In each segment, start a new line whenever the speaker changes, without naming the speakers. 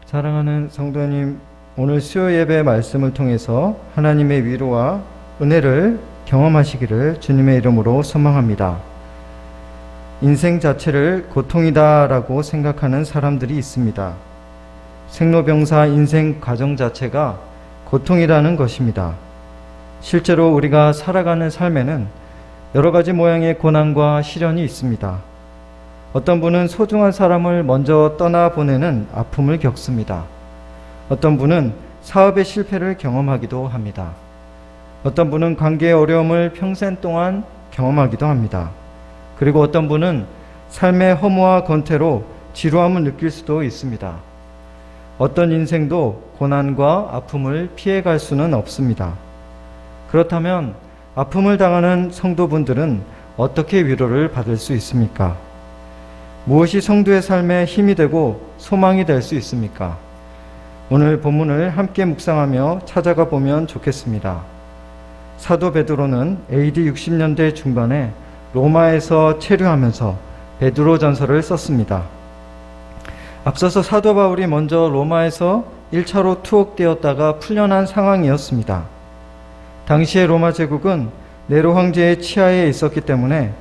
사랑하는 성도님, 오늘 수요 예배 말씀을 통해서 하나님의 위로와 은혜를 경험하시기를 주님의 이름으로 소망합니다. 인생 자체를 고통이다라고 생각하는 사람들이 있습니다. 생로병사 인생 과정 자체가 고통이라는 것입니다. 실제로 우리가 살아가는 삶에는 여러 가지 모양의 고난과 시련이 있습니다. 어떤 분은 소중한 사람을 먼저 떠나보내는 아픔을 겪습니다. 어떤 분은 사업의 실패를 경험하기도 합니다. 어떤 분은 관계의 어려움을 평생 동안 경험하기도 합니다. 그리고 어떤 분은 삶의 허무와 권태로 지루함을 느낄 수도 있습니다. 어떤 인생도 고난과 아픔을 피해갈 수는 없습니다. 그렇다면 아픔을 당하는 성도분들은 어떻게 위로를 받을 수 있습니까? 무엇이 성도의 삶에 힘이 되고 소망이 될 수 있습니까? 오늘 본문을 함께 묵상하며 찾아가 보면 좋겠습니다. 사도 베드로는 AD 60년대 중반에 로마에서 체류하면서 베드로전서를 썼습니다. 앞서서 사도 바울이 먼저 로마에서 1차로 투옥되었다가 풀려난 상황이었습니다. 당시의 로마 제국은 네로 황제의 치하에 있었기 때문에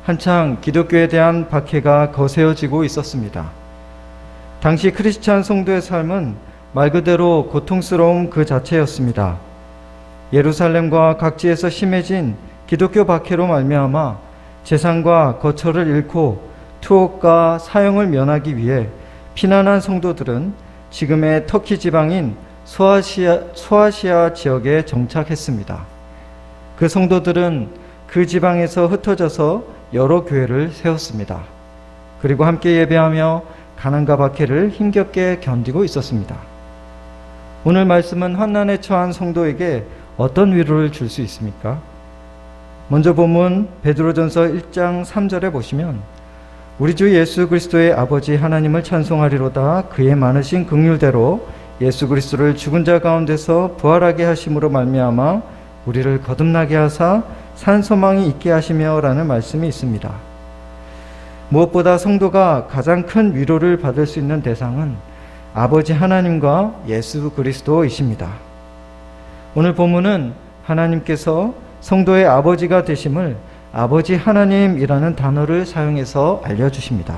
한창 기독교에 대한 박해가 거세어지고 있었습니다. 당시 크리스찬 성도의 삶은 말 그대로 고통스러움 그 자체였습니다. 예루살렘과 각지에서 심해진 기독교 박해로 말미암아 재산과 거처를 잃고 투옥과 사형을 면하기 위해 피난한 성도들은 지금의 터키 지방인 소아시아 지역에 정착했습니다. 그 성도들은 그 지방에서 흩어져서 여러 교회를 세웠습니다. 그리고 함께 예배하며 가난과 박해를 힘겹게 견디고 있었습니다. 오늘 말씀은 환난에 처한 성도에게 어떤 위로를 줄 수 있습니까? 먼저 본문 베드로전서 1장 3절에 보시면 우리 주 예수 그리스도의 아버지 하나님을 찬송하리로다. 그의 많으신 긍휼대로 예수 그리스도를 죽은 자 가운데서 부활하게 하심으로 말미암아 우리를 거듭나게 하사 산 소망이 있게 하시며 라는 말씀이 있습니다. 무엇보다 성도가 가장 큰 위로를 받을 수 있는 대상은 아버지 하나님과 예수 그리스도이십니다. 오늘 본문은 하나님께서 성도의 아버지가 되심을 아버지 하나님이라는 단어를 사용해서 알려주십니다.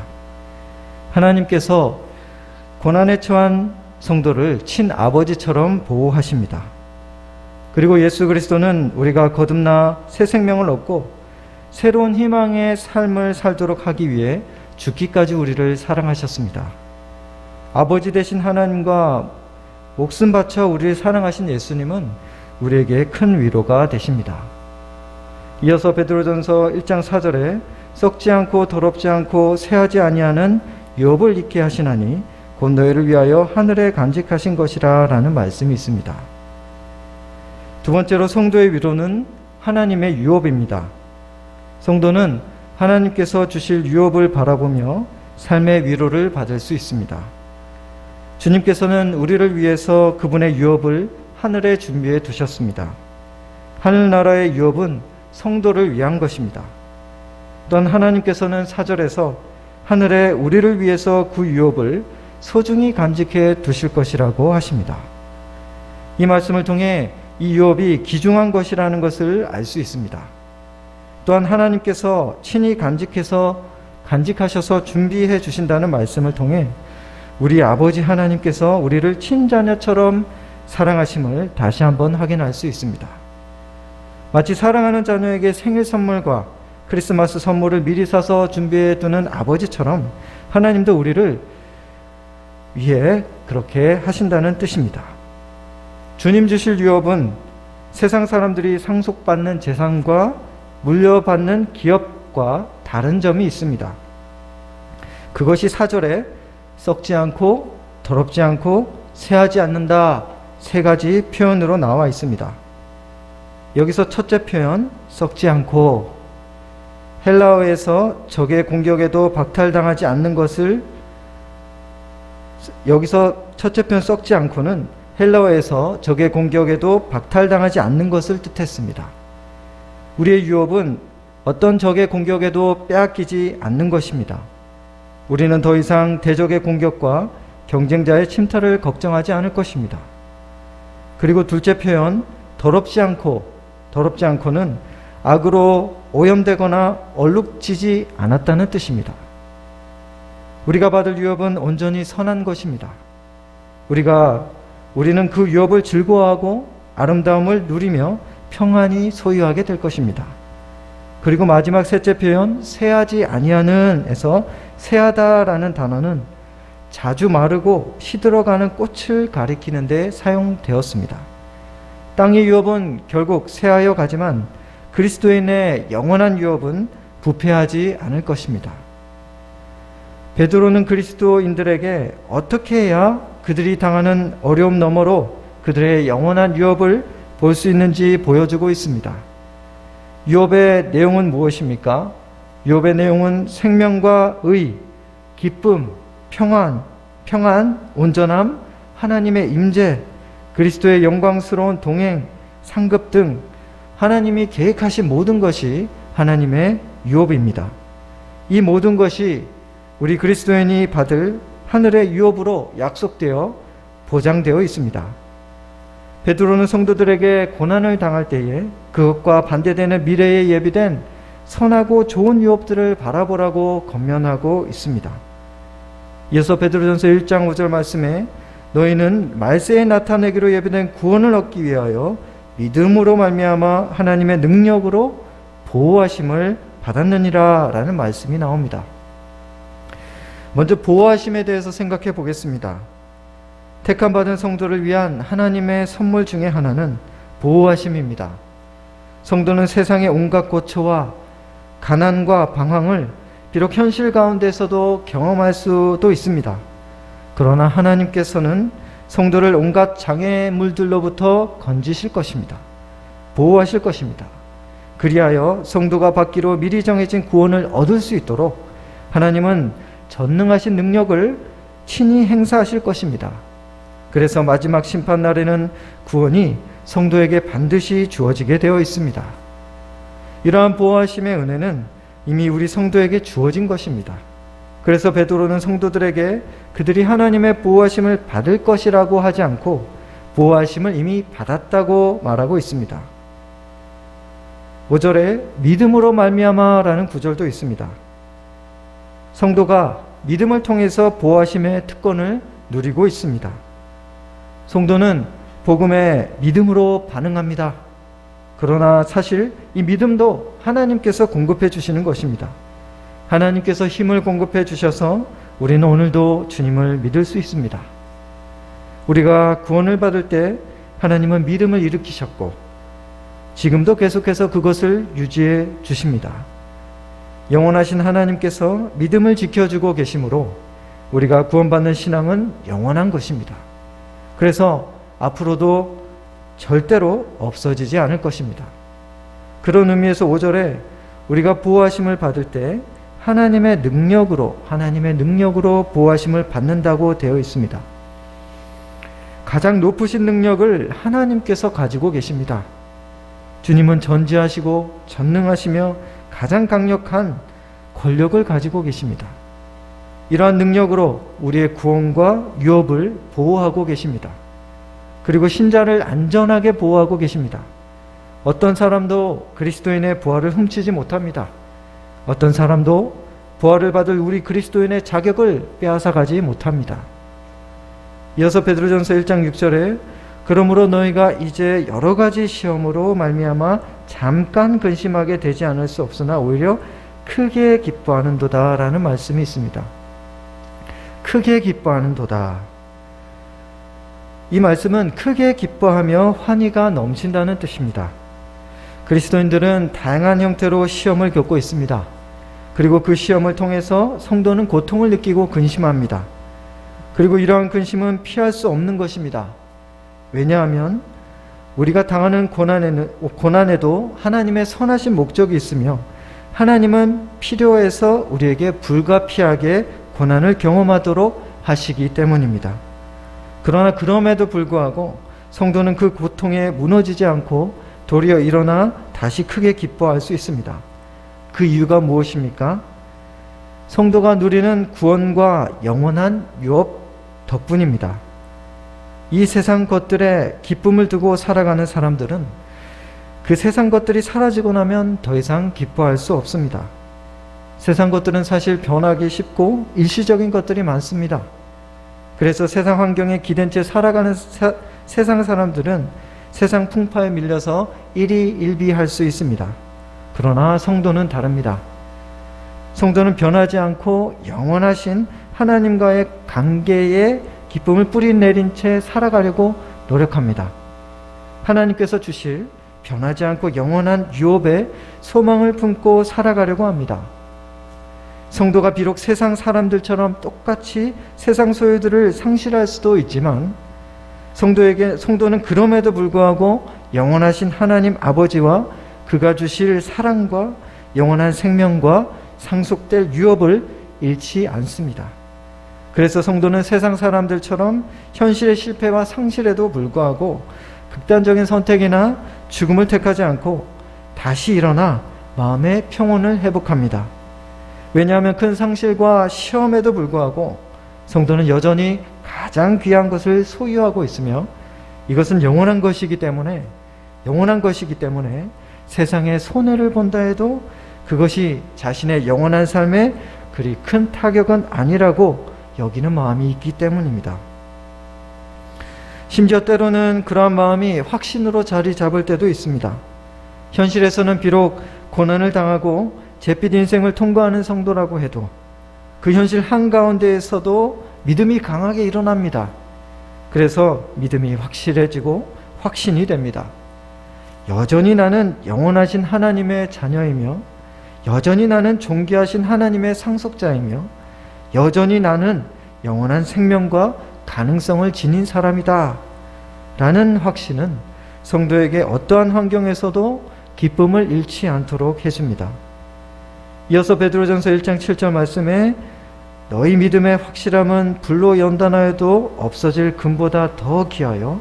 하나님께서 고난에 처한 성도를 친아버지처럼 보호하십니다. 그리고 예수 그리스도는 우리가 거듭나 새 생명을 얻고 새로운 희망의 삶을 살도록 하기 위해 죽기까지 우리를 사랑하셨습니다. 아버지 되신 하나님과 목숨 바쳐 우리를 사랑하신 예수님은 우리에게 큰 위로가 되십니다. 이어서 베드로전서 1장 4절에 썩지 않고 더럽지 않고 쇠하지 아니하는 유업을 잊게 하시나니 곧 너희를 위하여 하늘에 간직하신 것이라 라는 말씀이 있습니다. 두 번째로 성도의 위로는 하나님의 유업입니다. 성도는 하나님께서 주실 유업을 바라보며 삶의 위로를 받을 수 있습니다. 주님께서는 우리를 위해서 그분의 유업을 하늘에 준비해 두셨습니다. 하늘나라의 유업은 성도를 위한 것입니다. 또한 하나님께서는 4절에서 하늘에 우리를 위해서 그 유업을 소중히 간직해 두실 것이라고 하십니다. 이 말씀을 통해 이 유업이 귀중한 것이라는 것을 알 수 있습니다. 또한 하나님께서 친히 간직하셔서 준비해 주신다는 말씀을 통해 우리 아버지 하나님께서 우리를 친자녀처럼 사랑하심을 다시 한번 확인할 수 있습니다. 마치 사랑하는 자녀에게 생일 선물과 크리스마스 선물을 미리 사서 준비해 두는 아버지처럼 하나님도 우리를 위해 그렇게 하신다는 뜻입니다. 주님 주실 유업은 세상 사람들이 상속받는 재산과 물려받는 기업과 다른 점이 있습니다. 그것이 4절에 썩지 않고 더럽지 않고 쇠하지 않는다 세 가지 표현으로 나와 있습니다. 여기서 첫째 표현 썩지 않고, 헬라어에서 적의 공격에도 박탈당하지 않는 것을, 여기서 첫째 표현 썩지 않고는 헬라어에서 적의 공격에도 박탈당하지 않는 것을 뜻했습니다. 우리의 유업은 어떤 적의 공격에도 빼앗기지 않는 것입니다. 우리는 더 이상 대적의 공격과 경쟁자의 침탈을 걱정하지 않을 것입니다. 그리고 둘째 표현, 더럽지 않고는 악으로 오염되거나 얼룩지지 않았다는 뜻입니다. 우리가 받을 유업은 온전히 선한 것입니다. 우리는 그 유업을 즐거워하고 아름다움을 누리며 평안히 소유하게 될 것입니다. 그리고 마지막 셋째 표현, 새하지 아니하는 에서 새하다라는 단어는 자주 마르고 시들어가는 꽃을 가리키는 데 사용되었습니다. 땅의 유업은 결국 새하여 가지만 그리스도인의 영원한 유업은 부패하지 않을 것입니다. 베드로는 그리스도인들에게 어떻게 해야 그들이 당하는 어려움 너머로 그들의 영원한 유업을 볼 수 있는지 보여주고 있습니다. 유업의 내용은 무엇입니까? 유업의 내용은 생명과 의, 기쁨, 평안, 온전함, 하나님의 임재, 그리스도의 영광스러운 동행, 상급 등 하나님이 계획하신 모든 것이 하나님의 유업입니다. 이 모든 것이 우리 그리스도인이 받을 하늘의 유업으로 약속되어 보장되어 있습니다. 베드로는 성도들에게 고난을 당할 때에 그것과 반대되는 미래에 예비된 선하고 좋은 유업들을 바라보라고 권면하고 있습니다. 이어서 베드로전서 1장 5절 말씀에 너희는 말세에 나타내기로 예비된 구원을 얻기 위하여 믿음으로 말미암아 하나님의 능력으로 보호하심을 받았느니라 라는 말씀이 나옵니다. 먼저 보호하심에 대해서 생각해 보겠습니다. 택함 받은 성도를 위한 하나님의 선물 중에 하나는 보호하심입니다. 성도는 세상의 온갖 고초와 가난과 방황을 비록 현실 가운데서도 경험할 수도 있습니다. 그러나 하나님께서는 성도를 온갖 장애물들로부터 건지실 것입니다. 보호하실 것입니다. 그리하여 성도가 받기로 미리 정해진 구원을 얻을 수 있도록 하나님은 전능하신 능력을 친히 행사하실 것입니다. 그래서 마지막 심판날에는 구원이 성도에게 반드시 주어지게 되어 있습니다. 이러한 보호하심의 은혜는 이미 우리 성도에게 주어진 것입니다. 그래서 베드로는 성도들에게 그들이 하나님의 보호하심을 받을 것이라고 하지 않고 보호하심을 이미 받았다고 말하고 있습니다. 5절에 믿음으로 말미암아라는 구절도 있습니다. 성도가 믿음을 통해서 보호하심의 특권을 누리고 있습니다. 성도는 복음에 믿음으로 반응합니다. 그러나 사실 이 믿음도 하나님께서 공급해 주시는 것입니다. 하나님께서 힘을 공급해 주셔서 우리는 오늘도 주님을 믿을 수 있습니다. 우리가 구원을 받을 때 하나님은 믿음을 일으키셨고 지금도 계속해서 그것을 유지해 주십니다. 영원하신 하나님께서 믿음을 지켜주고 계시므로 우리가 구원받는 신앙은 영원한 것입니다. 그래서 앞으로도 절대로 없어지지 않을 것입니다. 그런 의미에서 5절에 우리가 보호하심을 받을 때 하나님의 능력으로 보호하심을 받는다고 되어 있습니다. 가장 높으신 능력을 하나님께서 가지고 계십니다. 주님은 전지하시고 전능하시며 가장 강력한 권력을 가지고 계십니다. 이러한 능력으로 우리의 구원과 유업을 보호하고 계십니다. 그리고 신자를 안전하게 보호하고 계십니다. 어떤 사람도 그리스도인의 부활을 훔치지 못합니다. 어떤 사람도 부활을 받을 우리 그리스도인의 자격을 빼앗아가지 못합니다. 이어서 베드로전서 1장 6절에 그러므로 너희가 이제 여러 가지 시험으로 말미암아 잠깐 근심하게 되지 않을 수 없으나 오히려 크게 기뻐하는도다 라는 말씀이 있습니다. 크게 기뻐하는도다. 이 말씀은 크게 기뻐하며 환희가 넘친다는 뜻입니다. 그리스도인들은 다양한 형태로 시험을 겪고 있습니다. 그리고 그 시험을 통해서 성도는 고통을 느끼고 근심합니다. 그리고 이러한 근심은 피할 수 없는 것입니다. 왜냐하면 우리가 당하는 고난에도 하나님의 선하신 목적이 있으며 하나님은 필요해서 우리에게 불가피하게 고난을 경험하도록 하시기 때문입니다. 그러나 그럼에도 불구하고 성도는 그 고통에 무너지지 않고 도리어 일어나 다시 크게 기뻐할 수 있습니다. 그 이유가 무엇입니까? 성도가 누리는 구원과 영원한 유업, 덕분입니다. 이 세상 것들에 기쁨을 두고 살아가는 사람들은 그 세상 것들이 사라지고 나면 더 이상 기뻐할 수 없습니다. 세상 것들은 사실 변하기 쉽고 일시적인 것들이 많습니다. 그래서 세상 환경에 기댄 채 살아가는 세상 사람들은 세상 풍파에 밀려서 일희일비할 수 있습니다. 그러나 성도는 다릅니다. 성도는 변하지 않고 영원하신 하나님과의 관계에 기쁨을 뿌리내린 채 살아가려고 노력합니다. 하나님께서 주실 변하지 않고 영원한 유업에 소망을 품고 살아가려고 합니다. 성도가 비록 세상 사람들처럼 똑같이 세상 소유들을 상실할 수도 있지만 성도는 그럼에도 불구하고 영원하신 하나님 아버지와 그가 주실 사랑과 영원한 생명과 상속될 유업을 잃지 않습니다. 그래서 성도는 세상 사람들처럼 현실의 실패와 상실에도 불구하고 극단적인 선택이나 죽음을 택하지 않고 다시 일어나 마음의 평온을 회복합니다. 왜냐하면 큰 상실과 시험에도 불구하고 성도는 여전히 가장 귀한 것을 소유하고 있으며 이것은 영원한 것이기 때문에 세상에 손해를 본다 해도 그것이 자신의 영원한 삶에 그리 큰 타격은 아니라고 여기는 마음이 있기 때문입니다. 심지어 때로는 그러한 마음이 확신으로 자리 잡을 때도 있습니다. 현실에서는 비록 고난을 당하고 잿빛 인생을 통과하는 성도라고 해도 그 현실 한가운데에서도 믿음이 강하게 일어납니다. 그래서 믿음이 확실해지고 확신이 됩니다. 여전히 나는 영원하신 하나님의 자녀이며 여전히 나는 존귀하신 하나님의 상속자이며 여전히 나는 영원한 생명과 가능성을 지닌 사람이다 라는 확신은 성도에게 어떠한 환경에서도 기쁨을 잃지 않도록 해줍니다. 이어서 베드로전서 1장 7절 말씀에 너희 믿음의 확실함은 불로 연단하여도 없어질 금보다 더 귀하여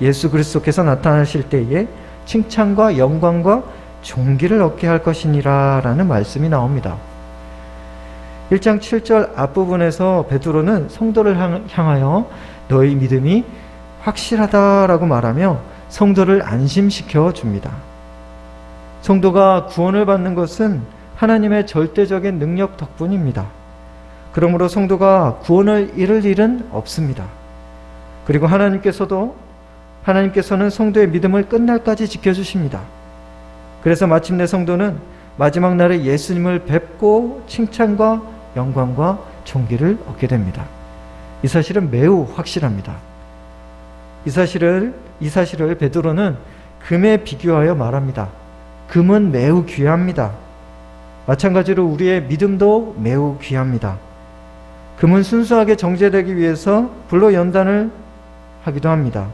예수 그리스도께서 나타나실 때에 칭찬과 영광과 존귀를 얻게 할 것이니라 라는 말씀이 나옵니다. 1장 7절 앞부분에서 베드로는 성도를 향하여 너희 믿음이 확실하다라고 말하며 성도를 안심시켜 줍니다. 성도가 구원을 받는 것은 하나님의 절대적인 능력 덕분입니다. 그러므로 성도가 구원을 잃을 일은 없습니다. 그리고 하나님께서는 성도의 믿음을 끝날까지 지켜주십니다. 그래서 마침내 성도는 마지막 날에 예수님을 뵙고 칭찬과 영광과 존귀를 얻게 됩니다. 이 사실은 매우 확실합니다. 이 사실을 베드로는 금에 비교하여 말합니다. 금은 매우 귀합니다. 마찬가지로 우리의 믿음도 매우 귀합니다. 금은 순수하게 정제되기 위해서 불로 연단을 하기도 합니다.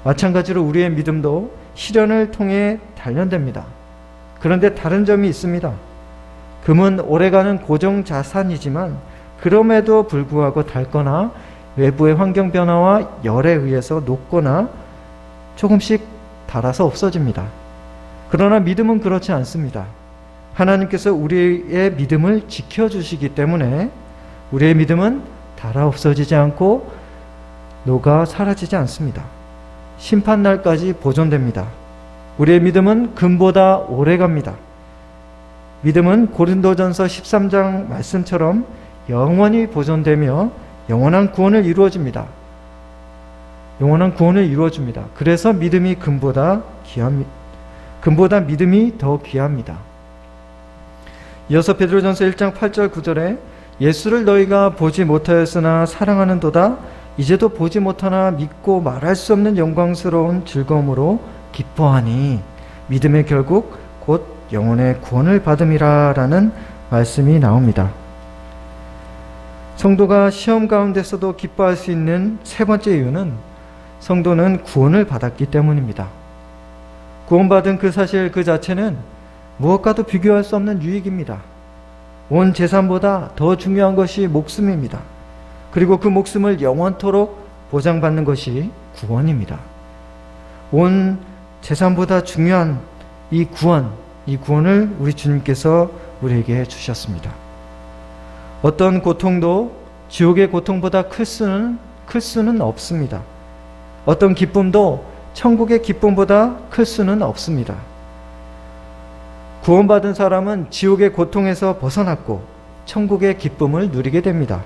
마찬가지로 우리의 믿음도 시련을 통해 단련됩니다. 그런데 다른 점이 있습니다. 금은 오래가는 고정 자산이지만 그럼에도 불구하고 닳거나 외부의 환경 변화와 열에 의해서 녹거나 조금씩 닳아서 없어집니다. 그러나 믿음은 그렇지 않습니다. 하나님께서 우리의 믿음을 지켜주시기 때문에 우리의 믿음은 닳아 없어지지 않고 녹아 사라지지 않습니다. 심판날까지 보존됩니다. 우리의 믿음은 금보다 오래갑니다. 믿음은 고린도전서 13장 말씀처럼 영원히 보존되며 영원한 구원을 이루어집니다. 그래서 믿음이 금보다 믿음이 더 귀합니다. 이어서 베드로전서 1장 8절 9절에 예수를 너희가 보지 못하였으나 사랑하는도다 이제도 보지 못하나 믿고 말할 수 없는 영광스러운 즐거움으로 기뻐하니 믿음의 결국 곧 영혼의 구원을 받음이라 라는 말씀이 나옵니다. 성도가 시험 가운데서도 기뻐할 수 있는 세 번째 이유는 성도는 구원을 받았기 때문입니다. 구원받은 그 사실 그 자체는 무엇과도 비교할 수 없는 유익입니다. 온 재산보다 더 중요한 것이 목숨입니다. 그리고 그 목숨을 영원토록 보장받는 것이 구원입니다. 온 재산보다 중요한 이 구원을 우리 주님께서 우리에게 주셨습니다. 어떤 고통도 지옥의 고통보다 클 수는 클 수는 없습니다. 어떤 기쁨도 천국의 기쁨보다 클 수는 없습니다. 구원받은 사람은 지옥의 고통에서 벗어났고 천국의 기쁨을 누리게 됩니다.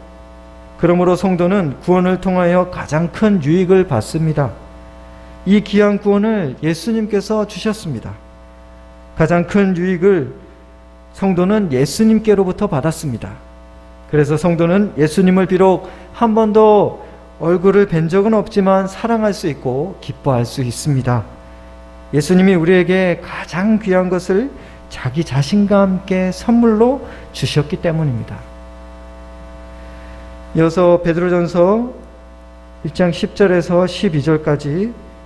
그러므로 성도는 구원을 통하여 가장 큰 유익을 받습니다. 이 귀한 구원을 예수님께서 주셨습니다. 가장 큰 유익을 성도는 예수님께로부터 받았습니다. 그래서 성도는 예수님을 비록 한 번도 얼굴을 뵌 적은 없지만 사랑할 수 있고 기뻐할 수 있습니다. 예수님이 우리에게 가장 귀한 것을 자기 자신과 함께 선물로 주셨기 때문입니다. 이어서 베드로전서 1장 10절에서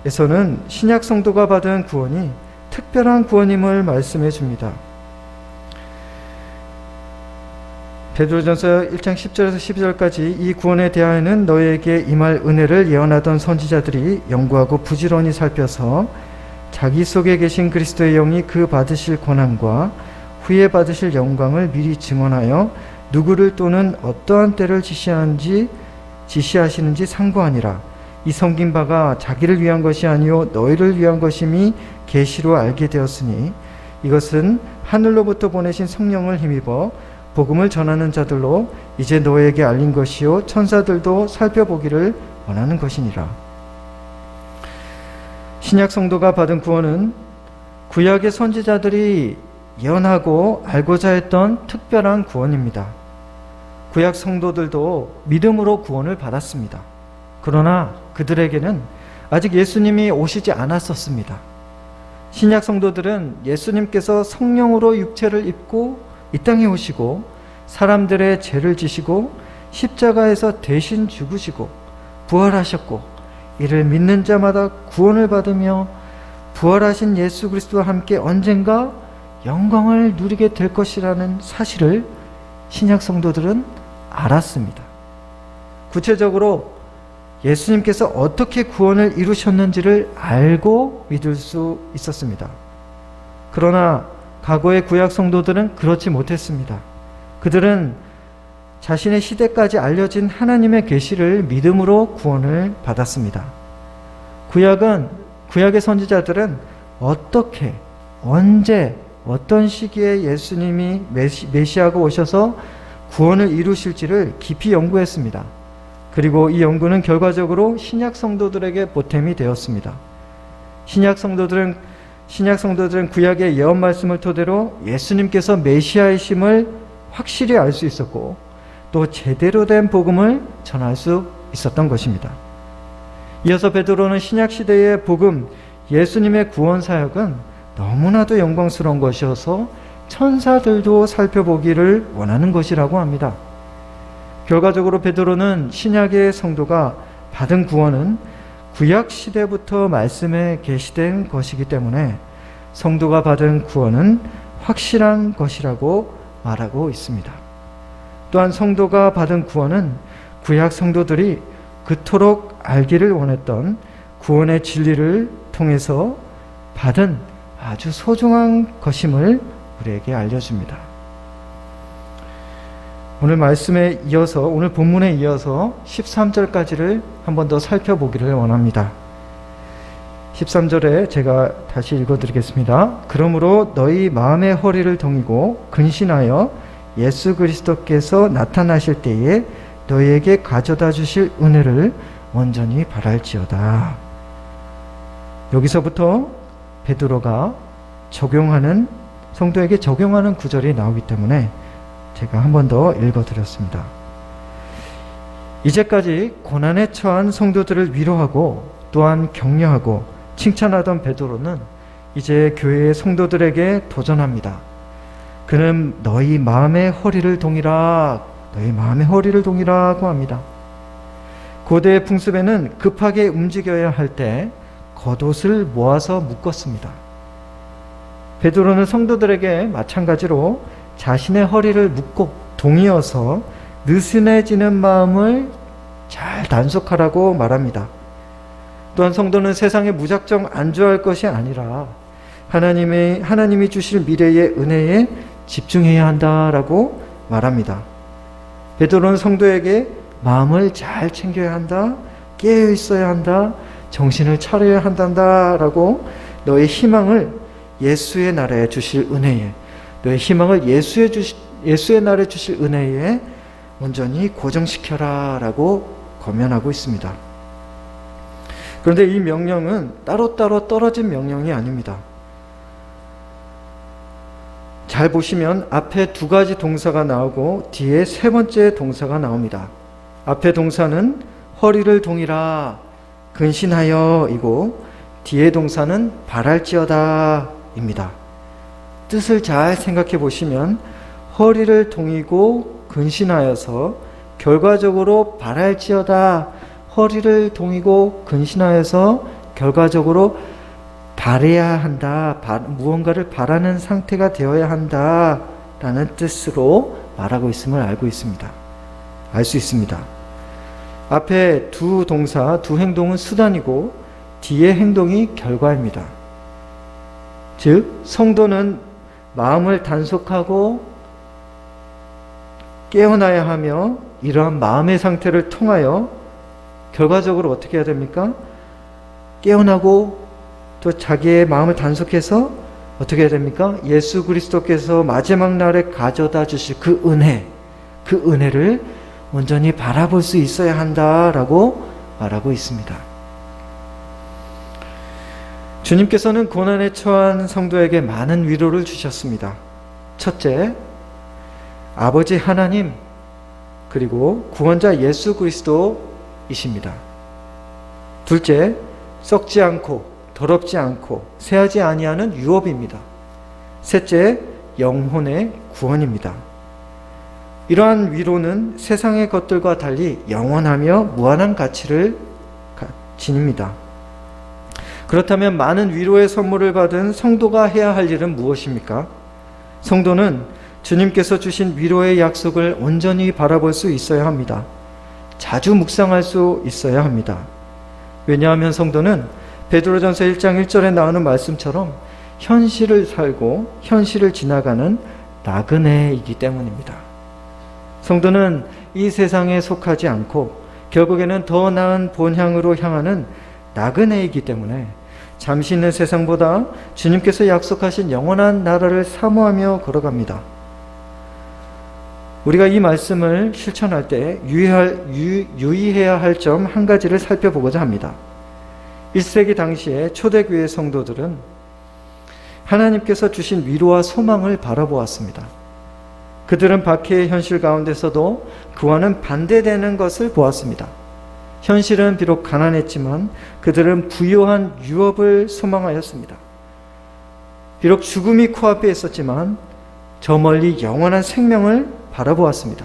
12절까지에서는 신약 성도가 받은 구원이 특별한 구원임을 말씀해 줍니다. 베드로전서 1장 10절에서 12절까지 이 구원에 대하여는 너희에게 임할 은혜를 예언하던 선지자들이 연구하고 부지런히 살펴서 자기 속에 계신 그리스도의 영이 그 받으실 권한과 후에 받으실 영광을 미리 증언하여 누구를 또는 어떠한 때를 지시하시는지 상고하니라. 이 섬긴 바가 자기를 위한 것이 아니요 너희를 위한 것임이 계시로 알게 되었으니 이것은 하늘로부터 보내신 성령을 힘입어 복음을 전하는 자들로 이제 너희에게 알린 것이요 천사들도 살펴보기를 원하는 것이니라. 신약 성도가 받은 구원은 구약의 선지자들이 예언하고 알고자 했던 특별한 구원입니다. 구약 성도들도 믿음으로 구원을 받았습니다. 그러나 그들에게는 아직 예수님이 오시지 않았었습니다. 신약 성도들은 예수님께서 성령으로 육체를 입고 이 땅에 오시고 사람들의 죄를 지시고 십자가에서 대신 죽으시고 부활하셨고 이를 믿는 자마다 구원을 받으며 부활하신 예수 그리스도와 함께 언젠가 영광을 누리게 될 것이라는 사실을 신약 성도들은 알았습니다. 구체적으로 예수님께서 어떻게 구원을 이루셨는지를 알고 믿을 수 있었습니다. 그러나 과거의 구약 성도들은 그렇지 못했습니다. 그들은 자신의 시대까지 알려진 하나님의 계시를 믿음으로 구원을 받았습니다. 구약의 선지자들은 어떻게, 언제, 어떤 시기에 예수님이 메시아가 오셔서 구원을 이루실지를 깊이 연구했습니다. 그리고 이 연구는 결과적으로 신약 성도들에게 보탬이 되었습니다. 신약 성도들은 구약의 예언 말씀을 토대로 예수님께서 메시아이심을 확실히 알 수 있었고 또 제대로 된 복음을 전할 수 있었던 것입니다. 이어서 베드로는 신약 시대의 복음, 예수님의 구원 사역은 너무나도 영광스러운 것이어서 천사들도 살펴보기를 원하는 것이라고 합니다. 결과적으로 베드로는 신약의 성도가 받은 구원은 구약 시대부터 말씀에 계시된 것이기 때문에 성도가 받은 구원은 확실한 것이라고 말하고 있습니다. 또한 성도가 받은 구원은 구약 성도들이 그토록 알기를 원했던 구원의 진리를 통해서 받은 아주 소중한 것임을 우리에게 알려줍니다. 오늘 본문에 이어서 13절까지를 한 번 더 살펴보기를 원합니다. 13절에 제가 다시 읽어드리겠습니다. 그러므로 너희 마음의 허리를 동이고 근신하여 예수 그리스도께서 나타나실 때에 너희에게 가져다 주실 은혜를 온전히 바랄지어다. 여기서부터 베드로가 성도에게 적용하는 구절이 나오기 때문에 제가 한 번 더 읽어드렸습니다. 이제까지 고난에 처한 성도들을 위로하고 또한 격려하고 칭찬하던 베드로는 이제 교회의 성도들에게 도전합니다. 그는 너희 마음의 허리를 동이라고 합니다. 고대의 풍습에는 급하게 움직여야 할 때 겉옷을 모아서 묶었습니다. 베드로는 성도들에게 마찬가지로 자신의 허리를 묶고 동이어서 느슨해지는 마음을 잘 단속하라고 말합니다. 또한 성도는 세상에 무작정 안주할 것이 아니라 하나님이 주실 미래의 은혜에 집중해야 한다라고 말합니다. 베드로는 성도에게 마음을 잘 챙겨야 한다. 깨어 있어야 한다. 정신을 차려야 한단다라고 너의 희망을 예수의 나라에 주실 은혜에, 너의 희망을 예수의 나라에 주실 은혜에 온전히 고정시켜라 라고 권면하고 있습니다. 그런데 이 명령은 따로따로 떨어진 명령이 아닙니다. 잘 보시면 앞에 두 가지 동사가 나오고 뒤에 세 번째 동사가 나옵니다. 앞에 동사는 허리를 동이라 근신하여 이고 뒤에 동사는 바랄지어다 입니다. 뜻을 잘 생각해 보시면 허리를 동이고 근신하여서 결과적으로 바랄지어다, 허리를 동이고 근신하여서 결과적으로 바라야 한다, 무언가를 바라는 상태가 되어야 한다라는 뜻으로 말하고 있음을 알고 있습니다. 알 수 있습니다. 앞에 두 동사, 두 행동은 수단이고 뒤의 행동이 결과입니다. 즉 성도는 마음을 단속하고 깨어나야 하며 이러한 마음의 상태를 통하여 결과적으로 어떻게 해야 됩니까? 깨어나고 또 자기의 마음을 단속해서 어떻게 해야 됩니까? 예수 그리스도께서 마지막 날에 가져다 주실 그 은혜, 그 은혜를 온전히 바라볼 수 있어야 한다라고 말하고 있습니다. 주님께서는 고난에 처한 성도에게 많은 위로를 주셨습니다. 첫째, 아버지 하나님 그리고 구원자 예수 그리스도이십니다. 둘째, 썩지 않고 더럽지 않고 새하지 아니하는 유업입니다. 셋째, 영혼의 구원입니다. 이러한 위로는 세상의 것들과 달리 영원하며 무한한 가치를 지닙니다. 그렇다면 많은 위로의 선물을 받은 성도가 해야 할 일은 무엇입니까? 성도는 주님께서 주신 위로의 약속을 온전히 바라볼 수 있어야 합니다. 자주 묵상할 수 있어야 합니다. 왜냐하면 성도는 베드로전서 1장 1절에 나오는 말씀처럼 현실을 살고 현실을 지나가는 나그네이기 때문입니다. 성도는 이 세상에 속하지 않고 결국에는 더 나은 본향으로 향하는 나그네이기 때문에 잠시 있는 세상보다 주님께서 약속하신 영원한 나라를 사모하며 걸어갑니다. 우리가 이 말씀을 실천할 때 유의해야 할 점 한 가지를 살펴보고자 합니다. 1세기 당시에 초대교회 성도들은 하나님께서 주신 위로와 소망을 바라보았습니다. 그들은 박해의 현실 가운데서도 그와는 반대되는 것을 보았습니다. 현실은 비록 가난했지만 그들은 부요한 유업을 소망하였습니다. 비록 죽음이 코앞에 있었지만 저 멀리 영원한 생명을 바라보았습니다.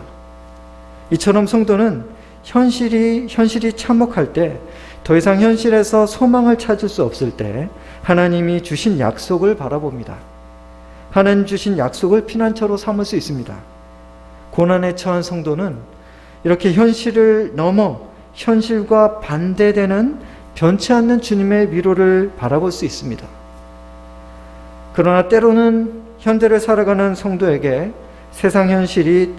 이처럼 성도는 현실이 참혹할 때, 더 이상 현실에서 소망을 찾을 수 없을 때 하나님이 주신 약속을 바라봅니다. 하나님 주신 약속을 피난처로 삼을 수 있습니다. 고난에 처한 성도는 이렇게 현실을 넘어 현실과 반대되는 변치 않는 주님의 위로를 바라볼 수 있습니다. 그러나 때로는 현대를 살아가는 성도에게 세상 현실이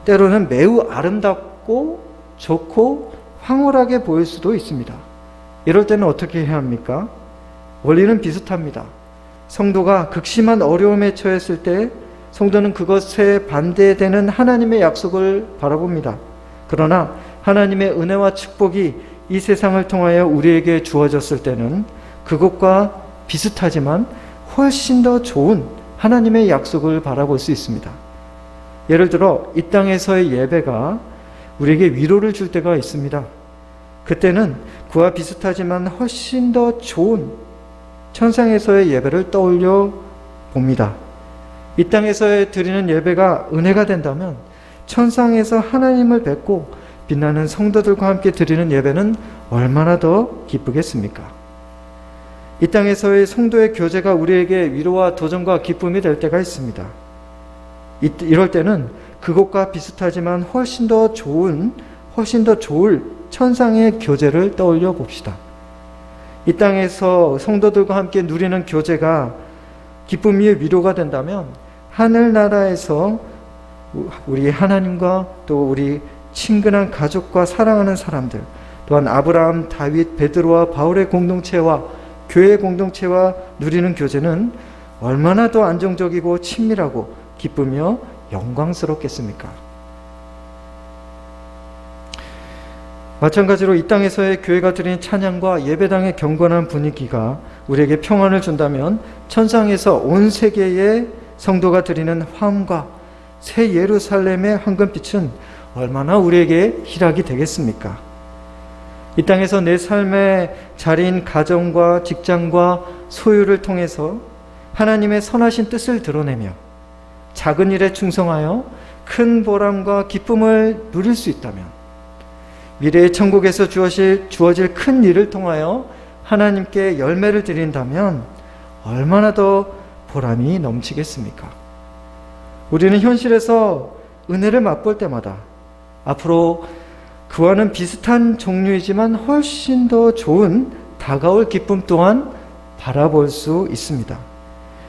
때로는 매우 아름답고 좋고 황홀하게 보일 수도 있습니다. 이럴 때는 어떻게 해야 합니까? 원리는 비슷합니다. 성도가 극심한 어려움에 처했을 때 성도는 그것에 반대되는 하나님의 약속을 바라봅니다. 그러나 하나님의 은혜와 축복이 이 세상을 통하여 우리에게 주어졌을 때는 그것과 비슷하지만 훨씬 더 좋은 하나님의 약속을 바라볼 수 있습니다. 예를 들어 이 땅에서의 예배가 우리에게 위로를 줄 때가 있습니다. 그때는 그와 비슷하지만 훨씬 더 좋은 천상에서의 예배를 떠올려 봅니다. 이 땅에서 드리는 예배가 은혜가 된다면 천상에서 하나님을 뵙고 빛나는 성도들과 함께 드리는 예배는 얼마나 더 기쁘겠습니까? 이 땅에서의 성도의 교제가 우리에게 위로와 도전과 기쁨이 될 때가 있습니다. 이럴 때는 그것과 비슷하지만 훨씬 더 좋을 천상의 교제를 떠올려 봅시다. 이 땅에서 성도들과 함께 누리는 교제가 기쁨의 위로가 된다면 하늘나라에서 우리 하나님과 또 우리 친근한 가족과 사랑하는 사람들, 또한 아브라함, 다윗, 베드로와 바울의 공동체와 교회의 공동체와 누리는 교제는 얼마나 더 안정적이고 친밀하고 기쁘며 영광스럽겠습니까? 마찬가지로 이 땅에서의 교회가 드리는 찬양과 예배당의 경건한 분위기가 우리에게 평안을 준다면 천상에서 온 세계의 성도가 드리는 화음과 새 예루살렘의 황금빛은 얼마나 우리에게 희락이 되겠습니까? 이 땅에서 내 삶의 자리인 가정과 직장과 소유를 통해서 하나님의 선하신 뜻을 드러내며 작은 일에 충성하여 큰 보람과 기쁨을 누릴 수 있다면, 미래의 천국에서 주어질 큰 일을 통하여 하나님께 열매를 드린다면 얼마나 더 보람이 넘치겠습니까? 우리는 현실에서 은혜를 맛볼 때마다 앞으로 그와는 비슷한 종류이지만 훨씬 더 좋은 다가올 기쁨 또한 바라볼 수 있습니다.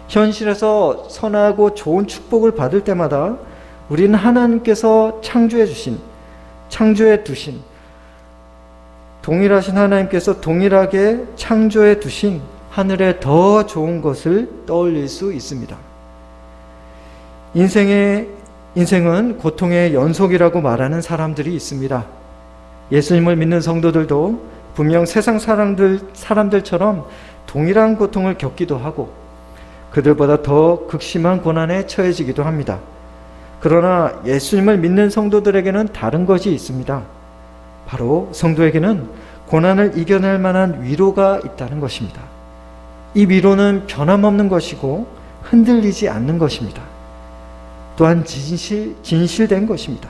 현실에서 선하고 좋은 축복을 받을 때마다 우리는 하나님께서 창조해 두신 동일하신 하나님께서 동일하게 창조해 두신 하늘에 더 좋은 것을 떠올릴 수 있습니다. 인생은 고통의 연속이라고 말하는 사람들이 있습니다. 예수님을 믿는 성도들도 분명 세상 사람들처럼 동일한 고통을 겪기도 하고 그들보다 더 극심한 고난에 처해지기도 합니다. 그러나 예수님을 믿는 성도들에게는 다른 것이 있습니다. 바로 성도에게는 고난을 이겨낼 만한 위로가 있다는 것입니다. 이 위로는 변함없는 것이고 흔들리지 않는 것입니다. 또한 진실된 것입니다.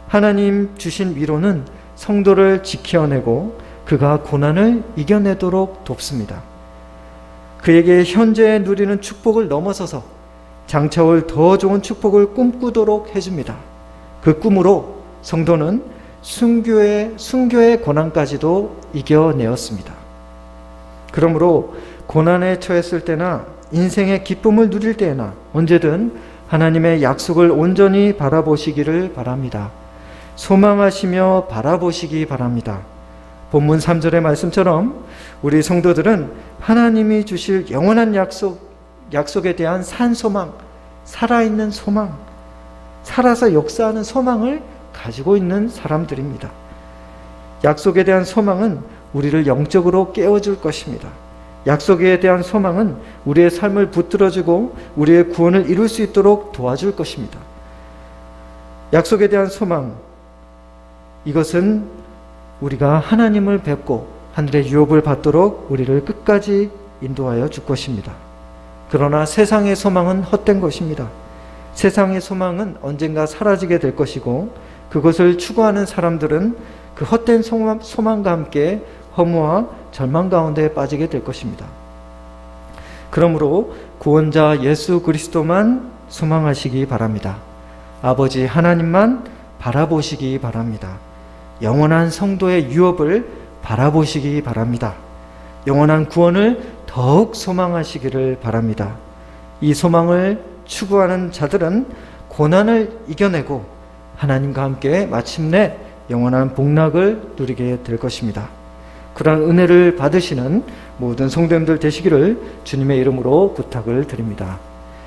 하나님 주신 위로는 성도를 지켜내고 그가 고난을 이겨내도록 돕습니다. 그에게 현재 누리는 축복을 넘어서서 장차올 더 좋은 축복을 꿈꾸도록 해줍니다. 그 꿈으로 성도는 순교의 고난까지도 이겨내었습니다. 그러므로 고난에 처했을 때나 인생의 기쁨을 누릴 때나 언제든 하나님의 약속을 온전히 바라보시기를 바랍니다. 소망하시며 바라보시기 바랍니다. 본문 3절의 말씀처럼 우리 성도들은 하나님이 주실 영원한 약속에 대한 산소망, 살아있는 소망, 살아서 역사하는 소망을 가지고 있는 사람들입니다. 약속에 대한 소망은 우리를 영적으로 깨워줄 것입니다. 약속에 대한 소망은 우리의 삶을 붙들어주고 우리의 구원을 이룰 수 있도록 도와줄 것입니다. 약속에 대한 소망, 이것은 우리가 하나님을 뵙고 하늘의 유업을 받도록 우리를 끝까지 인도하여 줄 것입니다. 그러나 세상의 소망은 헛된 것입니다. 세상의 소망은 언젠가 사라지게 될 것이고 그것을 추구하는 사람들은 그 헛된 소망과 함께 허무와 절망 가운데 빠지게 될 것입니다. 그러므로 구원자 예수 그리스도만 소망하시기 바랍니다. 아버지 하나님만 바라보시기 바랍니다. 영원한 성도의 유업을 바라보시기 바랍니다. 영원한 구원을 더욱 소망하시기를 바랍니다. 이 소망을 추구하는 자들은 고난을 이겨내고 하나님과 함께 마침내 영원한 복락을 누리게 될 것입니다. 그러한 은혜를 받으시는 모든 성도님들 되시기를 주님의 이름으로 부탁을 드립니다.